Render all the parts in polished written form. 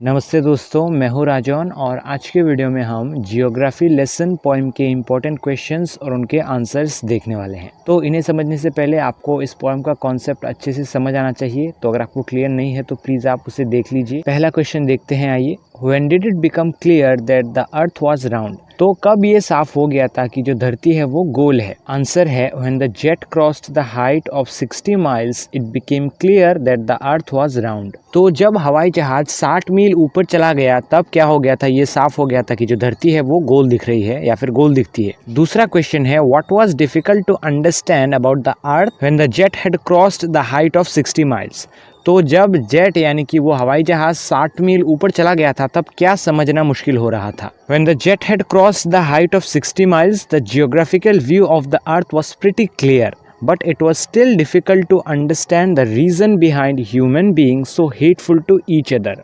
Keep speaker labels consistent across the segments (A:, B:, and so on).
A: नमस्ते दोस्तों, मैं हूँ राजौन और आज के वीडियो में हम जियोग्राफी लेसन पोएम के इम्पोर्टेंट क्वेश्चंस और उनके आंसर्स देखने वाले हैं। तो इन्हें समझने से पहले आपको इस पोएम का कॉन्सेप्ट अच्छे से समझ आना चाहिए। तो अगर आपको क्लियर नहीं है तो प्लीज़ आप उसे देख लीजिए। पहला क्वेश्चन देखते हैं, आइए। When did it become clear that the earth was round? तो कब ये साफ हो गया था कि जो धरती है वो गोल है? आंसर है when the jet crossed the height of 60 miles, it became clear that the earth was round. तो जब हवाई जहाज 60 मील ऊपर चला गया तब क्या हो गया था? ये साफ हो गया था कि जो धरती है वो गोल दिख रही है या फिर गोल दिखती है। दूसरा क्वेश्चन है what was difficult to understand about the earth when the jet had crossed the height of 60 miles? तो जब जेट यानी कि वो हवाई जहाज 60 मील ऊपर चला गया था तब क्या समझना मुश्किल हो रहा था? When the jet had crossed the height of 60 miles, the geographical view of the earth was pretty clear, but it was still difficult to understand the reason behind human being so hateful to each other.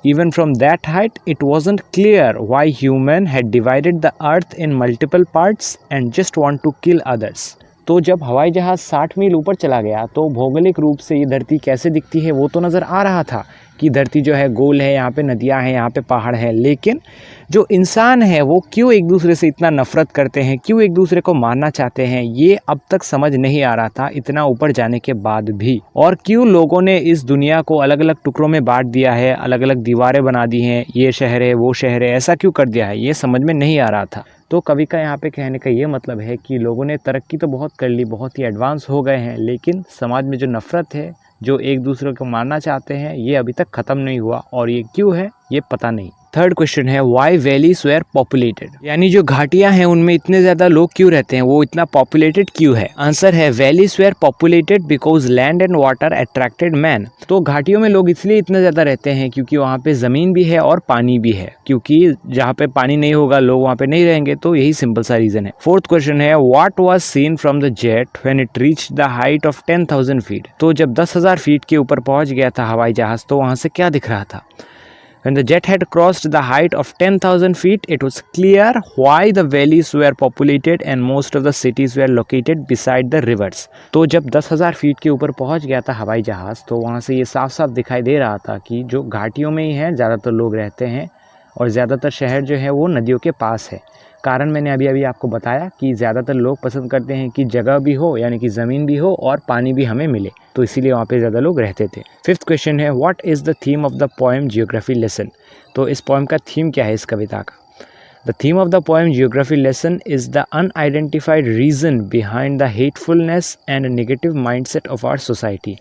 A: Even from that height, it wasn't clear why human had divided the earth in multiple parts and just want to kill others. तो जब हवाई जहाज़ 60 मील ऊपर चला गया तो भौगोलिक रूप से ये धरती कैसे दिखती है वो तो नज़र आ रहा था कि धरती जो है गोल है, यहाँ पे नदियाँ हैं, यहाँ पे पहाड़ हैं। लेकिन जो इंसान है वो क्यों एक दूसरे से इतना नफ़रत करते हैं, क्यों एक दूसरे को मारना चाहते हैं, ये अब तक समझ नहीं आ रहा था इतना ऊपर जाने के बाद भी। और क्यों लोगों ने इस दुनिया को अलग अलग टुकड़ों में बांट दिया है, अलग अलग दीवारें बना दी हैं, ये शहर है वो शहर है, ऐसा क्यों कर दिया है, ये समझ में नहीं आ रहा था। तो कवि का यहाँ पे कहने का ये मतलब है कि लोगों ने तरक्की तो बहुत कर ली, बहुत ही एडवांस हो गए हैं, लेकिन समाज में जो नफ़रत है, जो एक दूसरे को मारना चाहते हैं, ये अभी तक ख़त्म नहीं हुआ और ये क्यों है ये पता नहीं। थर्ड क्वेश्चन है व्हाई वैलीज वेर पॉपुलेटेड, यानी जो घाटियां हैं उनमें इतने ज़्यादा लोग क्यों रहते हैं, वो इतना पॉपुलेटेड क्यों है? आंसर है valleys were populated because land and water attracted man. तो घाटियों में लोग इसलिए इतने ज़्यादा रहते हैं क्योंकि वहाँ पे ज़मीन भी है और पानी भी है, क्योंकि जहाँ पे पानी नहीं होगा लोग वहाँ पे नहीं रहेंगे, तो यही सिंपल सा रीज़न है। फोर्थ क्वेश्चन है what was scene from the jet when it reached the height of 10,000 feet. तो जब 10,000 फीट के ऊपर पहुँच गया था हवाई जहाज़ तो वहाँ से क्या दिख रहा था? When the jet had crossed the height of 10,000 feet, it was clear why the valleys were populated and most of the cities were located beside the rivers. तो जब 10,000 फीट के ऊपर पहुंच गया था हवाई जहाज़ तो वहां से ये साफ साफ दिखाई दे रहा था कि जो घाटियों में ही है ज़्यादातर लोग रहते हैं और ज़्यादातर शहर जो है वो नदियों के पास है। कारण मैंने अभी आपको बताया कि ज़्यादातर लोग पसंद करते हैं कि जगह भी हो यानी कि ज़मीन भी हो और पानी भी हमें मिले, तो इसीलिए वहाँ पे ज़्यादा लोग रहते थे। फिफ्थ क्वेश्चन है what is the theme of the poem geography lesson. तो इस पोएम का थीम क्या है इस कविता का? The theme of the poem geography lesson is the unidentified reason behind the hatefulness and negative mindset of our society.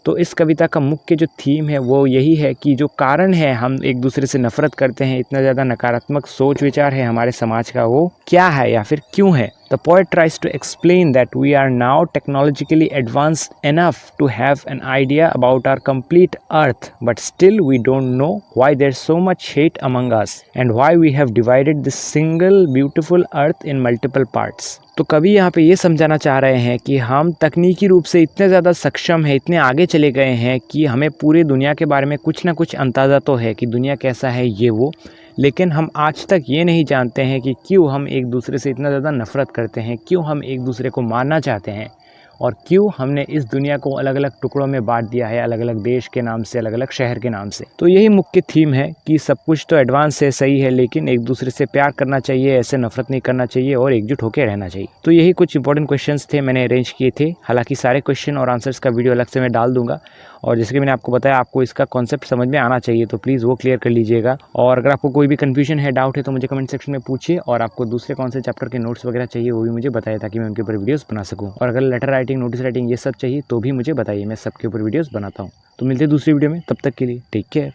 A: तो इस कविता का मुख्य जो थीम है वो यही है कि जो कारण है हम एक दूसरे से नफ़रत करते हैं, इतना ज़्यादा नकारात्मक सोच विचार है हमारे समाज का, वो क्या है या फिर क्यों है। The poet tries to explain that we are now technologically advanced enough to have an idea about our complete earth, but still we don't know why there's so much hate among us and why we have divided this single beautiful earth in multiple parts. तो कवि यहाँ पे ये समझाना चाह रहे हैं कि हम तकनीकी रूप से इतने ज़्यादा सक्षम हैं, इतने आगे चले गए हैं कि हमें पूरी दुनिया के बारे में कुछ ना कुछ अंदाज़ा तो है कि दुनिया कैसा है ये वो, लेकिन हम आज तक ये नहीं जानते हैं कि क्यों हम एक दूसरे से इतना ज़्यादा नफ़रत करते हैं, क्यों हम एक दूसरे को मारना चाहते हैं और क्यों हमने इस दुनिया को अलग अलग टुकड़ों में बांट दिया है, अलग अलग देश के नाम से, अलग अलग शहर के नाम से। तो यही मुख्य थीम है कि सब कुछ तो एडवांस है, सही है, लेकिन एक दूसरे से प्यार करना चाहिए, ऐसे नफरत नहीं करना चाहिए और एकजुट होकर रहना चाहिए। तो यही कुछ इंपॉर्टेंट क्वेश्चंस थे मैंने अरेंज किए थे। हालांकि सारे क्वेश्चन और आंसर्स का वीडियो अलग से मैं डाल दूंगा और जैसे कि मैंने आपको बताया आपको इसका कॉन्सेप्ट समझ में आना चाहिए, तो प्लीज़ वो क्लियर कर लीजिएगा। और अगर आपको कोई भी कन्फ्यूजन है, डाउट है तो मुझे कमेंट सेक्शन में पूछिए और आपको दूसरे कौन से चैप्टर के नोट्स वगैरह चाहिए वो भी मुझे बताइए ताकि मैं उनके ऊपर वीडियोस बना सकूँ। और अगर लेटर राइटिंग, नोटिस राइटिंग ये सब चाहिए तो भी मुझे बताइए, मैं सबके ऊपर वीडियोस बनाता हूँ। तो मिलते हैं दूसरी वीडियो में, तब तक के लिए टेक केयर।